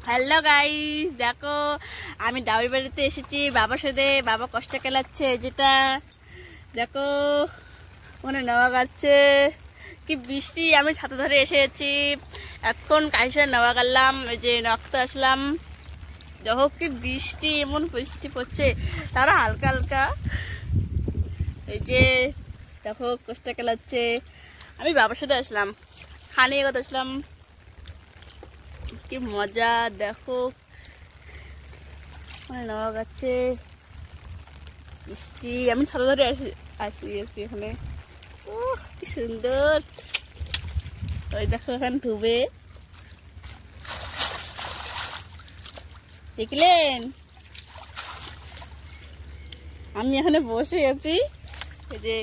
Hello guys, দেখো আমি dowry বাড়িতে এসেছি বাবার সাথে। বাবা কষ্ট কেলাচ্ছে, যেটা দেখো ওখানে নেওয়া গাচ্ছে কি বৃষ্টি। আমি ছাতা ধরে এসেছি, এতক্ষণ কাইসে নেওয়া গেলাম, ওই যে নক্ত আসলাম। দেখো কি বৃষ্টি, এমন বৃষ্টি পড়ছে, তারা হালকা হালকা। এই যে দেখো কষ্ট কেলাচ্ছে। আমি বাবার সাথে আসলাম, খানিয়ে কথা আসলাম, কি মজা। দেখো নেওয়া যাচ্ছে বৃষ্টি, আমি ছাতা ধরে আসি এখানে। ও কি সুন্দর। ওই দেখো এখানে ধুবে, দেখলেন? আমি এখানে বসে আছি, এই যে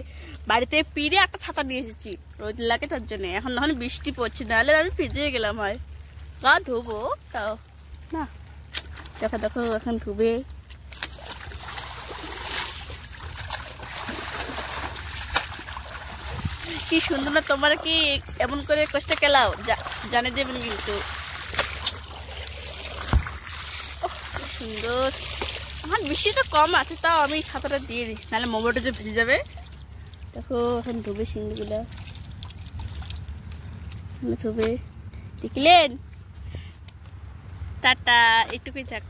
বাড়িতে পিড়ে একটা ছাতা নিয়ে এসেছি, রোদ লাগে তার জন্য। এখন বৃষ্টি পড়ছে, নাহলে আমি ভিজে গেলাম হয়। গা ধুবো তাও না। দেখো দেখো এখন ধুবে। কি সুন্দর না? তোমার কি এমন করে কষ্ট কেলাও জানে দেবেন কিন্তু। কি সুন্দর। আমার বৃষ্টি তো কম আছে, তাও আমি ছাতাটা দিয়ে দিই, নাহলে মোবাইলটা যে ভিজে যাবে। দেখো এখন ধুবে সিঙ্গুগুলা, ধুবে। দেখলেন? টাটা, একটুকুই থাক।